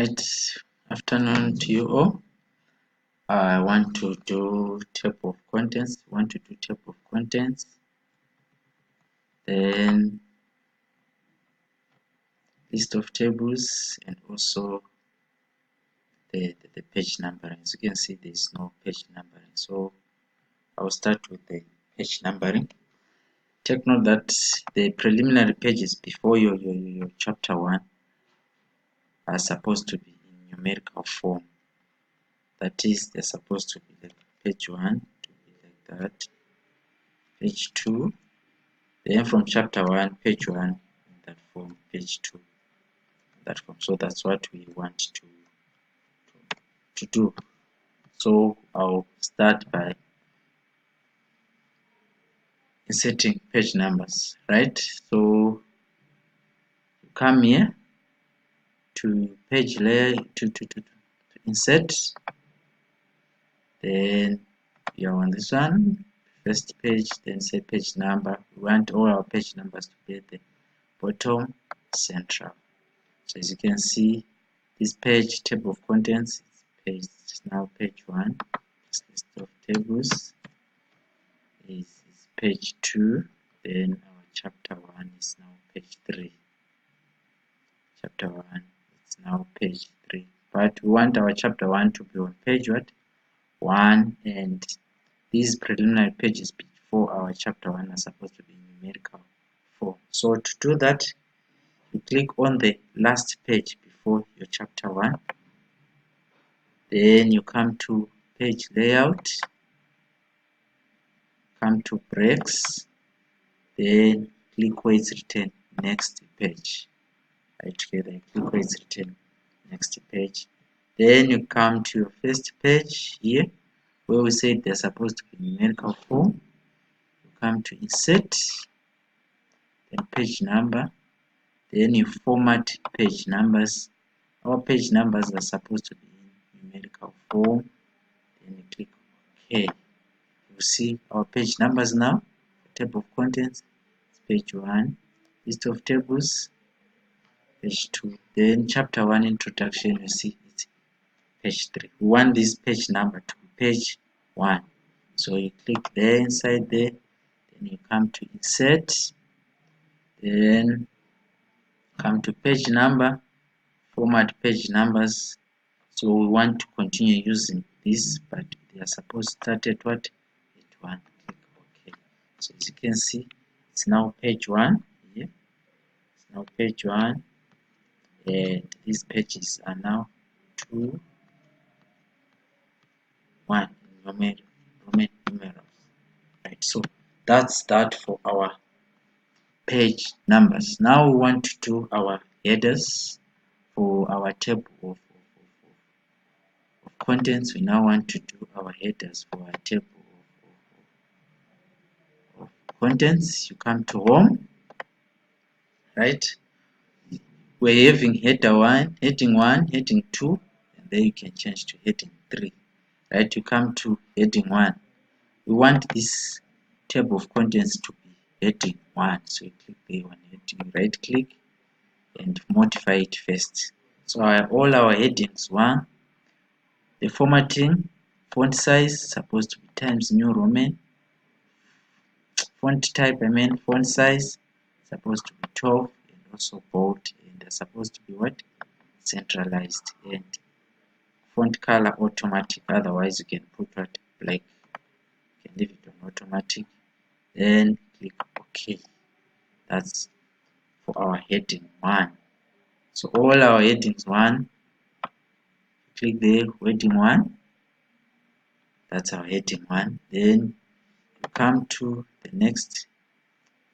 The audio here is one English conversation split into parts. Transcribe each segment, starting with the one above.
Right afternoon to you all. I want to do table of contents. Then list of tables, and also the page numbering. As you can see, there is no page numbering, so I'll start with the page numbering. Take note that the preliminary pages before your chapter 1 are supposed to be in numerical form. That is, they're supposed to be like page 1 to be like that, page 2, then from chapter 1, page 1 in that form, page 2 in that form. So that's what we want to do. So I'll start by inserting page numbers, right? So you come here to page layer to insert, then you're on this one, first page, then say page number. We want all our page numbers to be at the bottom central. So as you can see, this page table of contents is now page 1. This list of tables is page 2. Then our chapter 1 is now page 3. Chapter 1 is now page 3. But we want our chapter 1 to be on page 1, and these preliminary pages before our chapter 1 are supposed to be in numerical form. So to do that, you click on the last page before your chapter 1. Then you come to page layout, come to breaks, then click where it's written next page. Right together, click where it's written next page. Then you come to your first page here, where we said they're supposed to be numerical form. You come to insert, then page number, then you format page numbers. Our page numbers are supposed to be in numerical form. Then you click OK. You see our page numbers now. Table of contents, page 1, list of tables, page 2. Then chapter 1 introduction, you see it's page 3. We want this page number to be page 1. So you click there, inside there, then you come to insert, then come to page number, format page numbers. So we want to continue using this, but they are supposed to start at what? At 1. Click OK. So as you can see, it's now page 1 here. It's now page 1, and these pages are now 2, 1 Roman numerals. Right, so that's that for our page numbers. Now we want to do our headers for our table of contents. We now want to do our headers for our table of contents. You come to home, right? We're having heading 1, heading 2, and then you can change to heading 3. Right? You come to heading 1. We want this table of contents to be heading 1. So you click there on heading, right click, and modify it first. So all our headings 1, the formatting, font size supposed to be Times New Roman, font type, font size supposed to be 12, and also bold, and they're supposed to be what? Centralized, and font color automatic, otherwise you can put what? Black. You can leave it on automatic, then click OK. That's for our heading 1. So all our headings 1, click there, heading 1, that's our heading 1. Then you come to the next,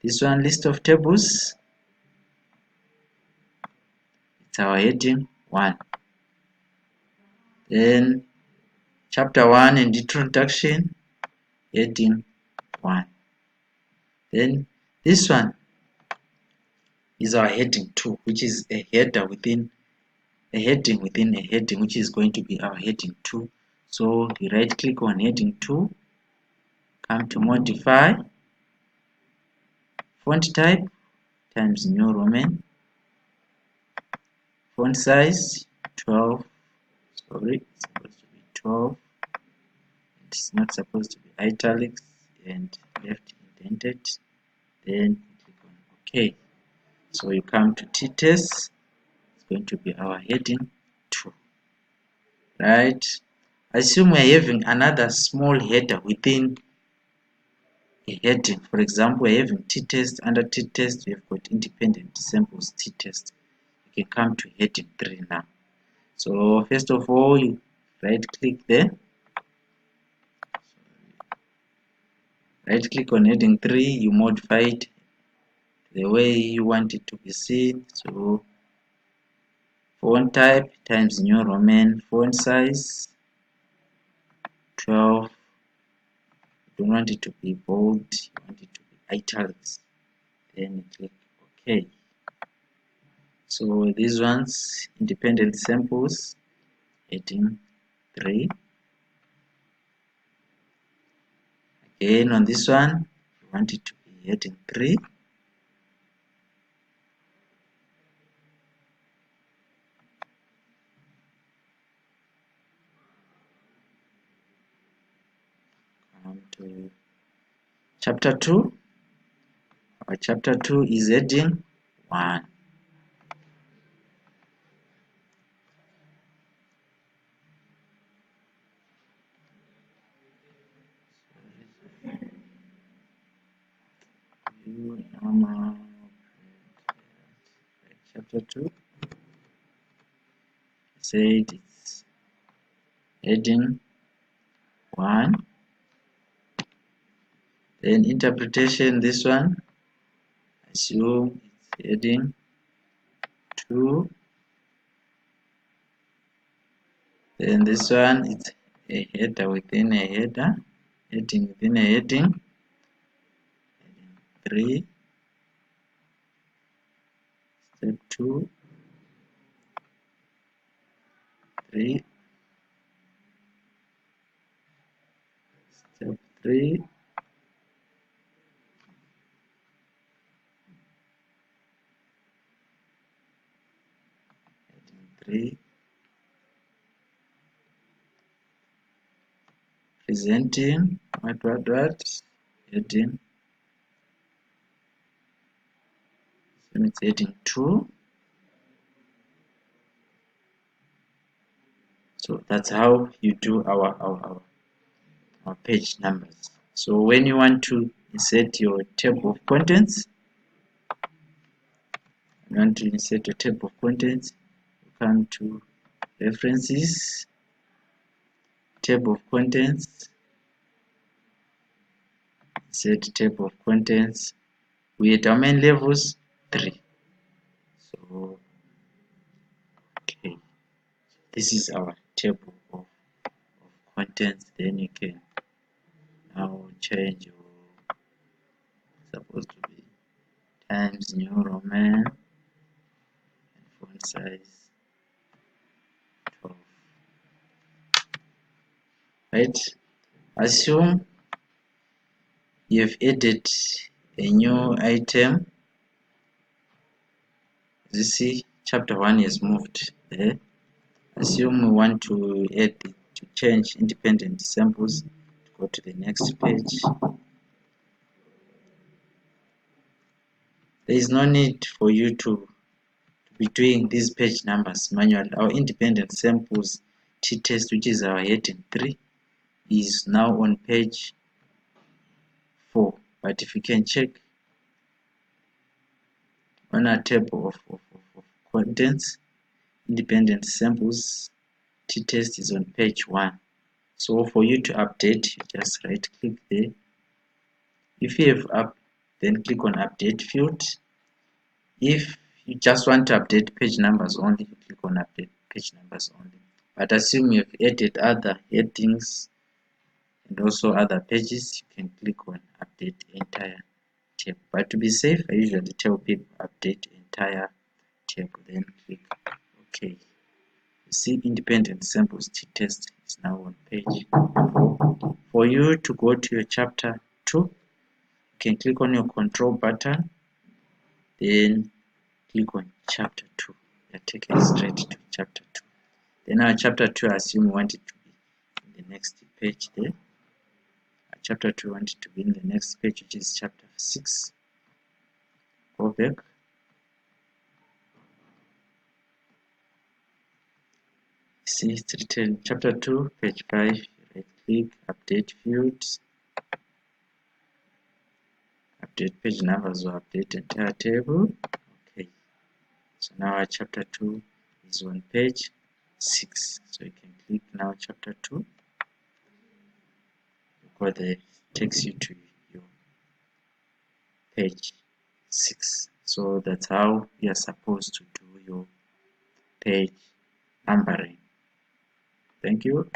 this one, list of tables, it's our heading 1. Then chapter 1 and introduction, heading 1. Then this one is our heading 2, which is a header within a heading within a heading, which is going to be our heading 2. So you right click on heading 2, come to modify, font type Times New Roman, font size 12. Sorry, it's supposed to be 12. It's not supposed to be italics and left indented. Then click on OK. So you come to t-test. It's going to be our heading 2. Right? Assume we're having another small header within a heading. For example, we're having t-test. Under t-test, we've got independent samples t-test. You can come to heading 3 now. So first of all, you right click there. Right click on heading 3, you modify it the way you want it to be seen. So font type times New Roman, font size 12. You don't want it to be bold, you want it to be italics. Then you click OK. So these ones, independent samples, heading 3. Again on this one, you want it to be heading 3. Come to chapter 2. Our chapter 2 is heading 1. Chapter 2 said it's heading 1. Then interpretation, this one, assume it's heading 2. Then this one, it's a header within a header, heading within a heading, heading 3. Step 2, 3. Step 3. Heading 3. Presenting, what, heading, so it's heading 2. So that's how you do our page numbers. So when you want to insert your table of contents, you come to references, table of contents, insert table of contents. We had how many levels? 3. So okay, this is our table of contents. Then you can now change your, supposed to be Times New Roman and font size 12. Right? Assume you've added a new item. You see, chapter 1 is moved there. Assume we want to change independent samples. Go to the next page. There is no need for you to be doing these page numbers manually. Our independent samples t-test, which is our heading 3, is now on page 4. But if you can check on our table of contents, independent samples t-test is on page 1. So for you to update, you just right click there. If you have up, then click on update field. If you just want to update page numbers only, you click on update page numbers only. But assume you've added other headings and also other pages, you can click on update entire table. But to be safe, I usually tell people update entire table, then click OK. You see, independent samples t-test is now on page 4. For you to go to your chapter 2, you can click on your control button, then click on chapter 2. You're taken straight to chapter 2. Then our chapter 2, assume we want it to be in the next page there. Our chapter 2 want it to be in the next page, which is chapter 6. Go back. See, it's written chapter 2, page 5. Right click, update fields. Update page numbers or update entire table. Okay. So now our chapter 2 is on page 6. So you can click now chapter 2. Because it takes you to your page 6. So that's how you are supposed to do your page numbering. Thank you.